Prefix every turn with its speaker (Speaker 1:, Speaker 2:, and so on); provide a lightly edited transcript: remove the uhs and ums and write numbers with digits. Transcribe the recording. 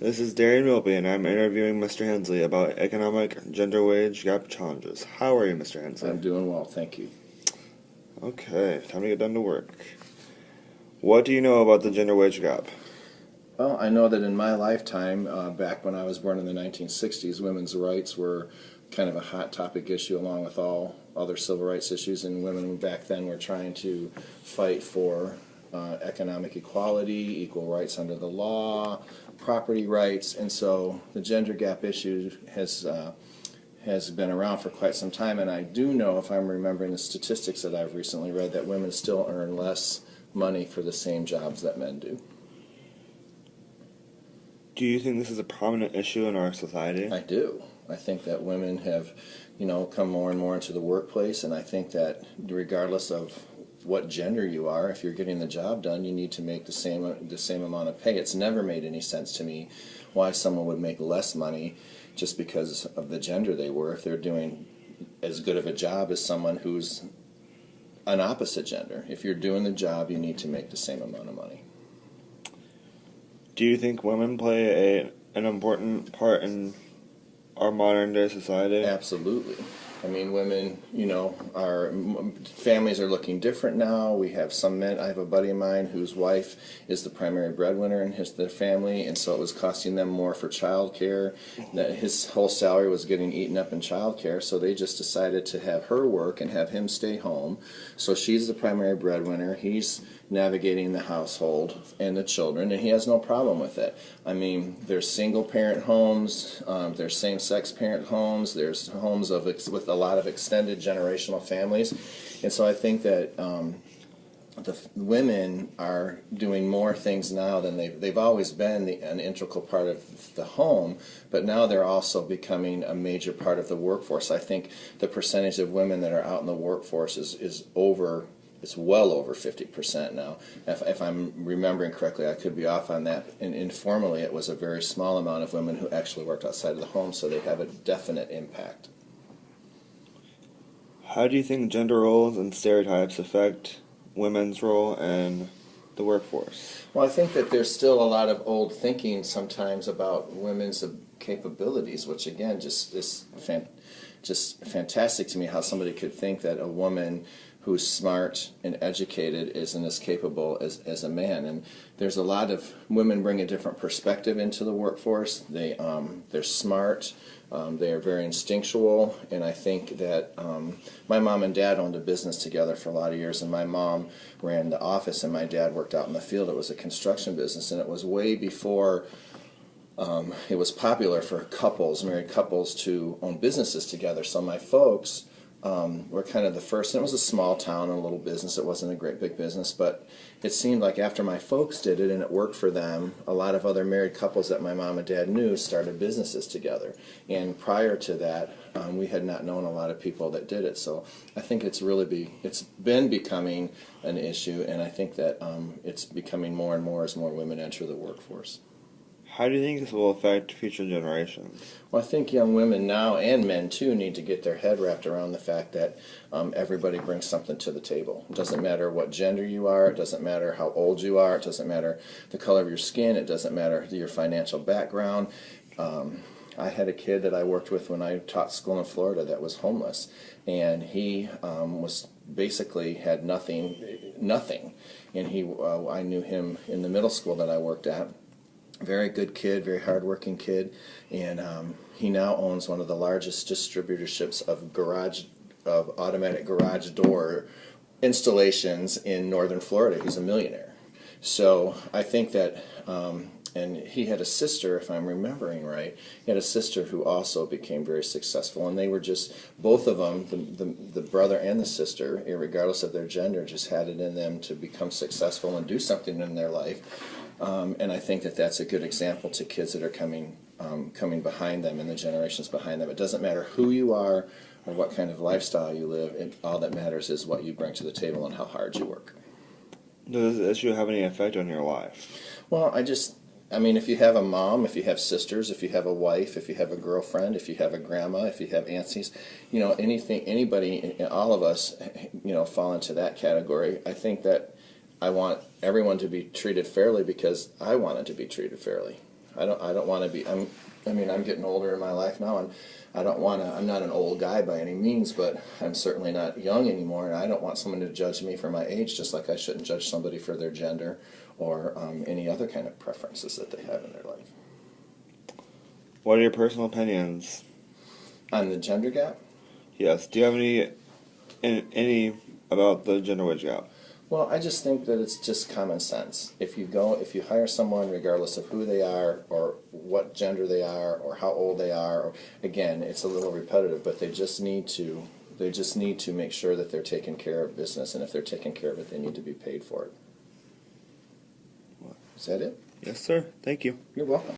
Speaker 1: This is Darian Wilby, and I'm interviewing Mr. Hensley about economic gender wage gap challenges. How are you, Mr. Hensley?
Speaker 2: I'm doing well, thank you.
Speaker 1: Okay, time to get down to work. What do you know about the gender wage gap?
Speaker 2: Well, I know that in my lifetime, back when I was born in the 1960s, women's rights were kind of a hot topic issue along with all other civil rights issues, and women back then were trying to fight for economic equality, equal rights under the law, property rights, and so the gender gap issue has been around for quite some time, and I do know, if I'm remembering the statistics that I've recently read, that women still earn less money for the same jobs that men do.
Speaker 1: Do you think this is a prominent issue in our society?
Speaker 2: I do. I think that women have, come more and more into the workplace, and I think that regardless of what gender you are, if you're getting the job done, you need to make the same amount of pay. It's never made any sense to me why someone would make less money just because of the gender they were if they're doing as good of a job as someone who's an opposite gender. If you're doing the job, you need to make the same amount of money.
Speaker 1: Do you think women play an important part in our modern day society?
Speaker 2: Absolutely. I mean, women, our families are looking different now. We have some men. I have a buddy of mine whose wife is the primary breadwinner in their family, and so it was costing them more for child care. That his whole salary was getting eaten up in child care, so they just decided to have her work and have him stay home. So she's the primary breadwinner. He's navigating the household and the children, and he has no problem with it. I mean, there's single-parent homes, there's same-sex parent homes, there's homes with a lot of extended generational families, and so I think that the women are doing more things now than they've always been an integral part of the home, but now they're also becoming a major part of the workforce. I think the percentage of women that are out in the workforce is over. It's well over 50% now. If I'm remembering correctly, I could be off on that. And informally, it was a very small amount of women who actually worked outside of the home, so they have a definite impact.
Speaker 1: How do you think gender roles and stereotypes affect women's role in the workforce?
Speaker 2: Well, I think that there's still a lot of old thinking sometimes about women's capabilities, which again just is just fantastic to me how somebody could think that a woman who's smart and educated isn't as capable as a man. And there's a lot of women bring a different perspective into the workforce. They're smart, they are very instinctual, and I think that my mom and dad owned a business together for a lot of years, and my mom ran the office and my dad worked out in the field. It was a construction business, and it was way before it was popular for married couples, to own businesses together. So my folks were kind of the first, and it was a small town and a little business. It wasn't a great big business, but it seemed like after my folks did it and it worked for them, a lot of other married couples that my mom and dad knew started businesses together. And prior to that, we had not known a lot of people that did it. So I think it's been becoming an issue, and I think that it's becoming more and more as more women enter the workforce.
Speaker 1: How do you think this will affect future generations?
Speaker 2: Well, I think young women now, and men too, need to get their head wrapped around the fact that everybody brings something to the table. It doesn't matter what gender you are, it doesn't matter how old you are, it doesn't matter the color of your skin, it doesn't matter your financial background. I had a kid that I worked with when I taught school in Florida that was homeless, and he was basically had nothing, and I knew him in the middle school that I worked at. Very good kid, very hardworking kid, and he now owns one of the largest distributorships of automatic garage door installations in northern Florida. He's a millionaire. So I think that, and he had a sister, if I'm remembering right, he had a sister who also became very successful, and they were just, both of them, the brother and the sister, regardless of their gender, just had it in them to become successful and do something in their life. And I think that that's a good example to kids that are coming behind them and the generations behind them. It doesn't matter who you are or what kind of lifestyle you live. All that matters is what you bring to the table and how hard you work.
Speaker 1: Does this issue have any effect on your life?
Speaker 2: Well, I mean, if you have a mom, if you have sisters, if you have a wife, if you have a girlfriend, if you have a grandma, if you have aunties, anybody, all of us, fall into that category. I think that I want everyone to be treated fairly because I wanted to be treated fairly. I don't want to be. I'm getting older in my life now, and I don't want to. I'm not an old guy by any means, but I'm certainly not young anymore, and I don't want someone to judge me for my age, just like I shouldn't judge somebody for their gender or any other kind of preferences that they have in their life.
Speaker 1: What are your personal opinions
Speaker 2: On the gender gap?
Speaker 1: Yes. Do you have any about the gender wage gap?
Speaker 2: Well, I just think that it's just common sense. If you hire someone, regardless of who they are, or what gender they are, or how old they are, or, again, it's a little repetitive, but they just need to make sure that they're taking care of business, and if they're taking care of it, they need to be paid for it. Is that it?
Speaker 1: Yes, sir. Thank you.
Speaker 2: You're welcome.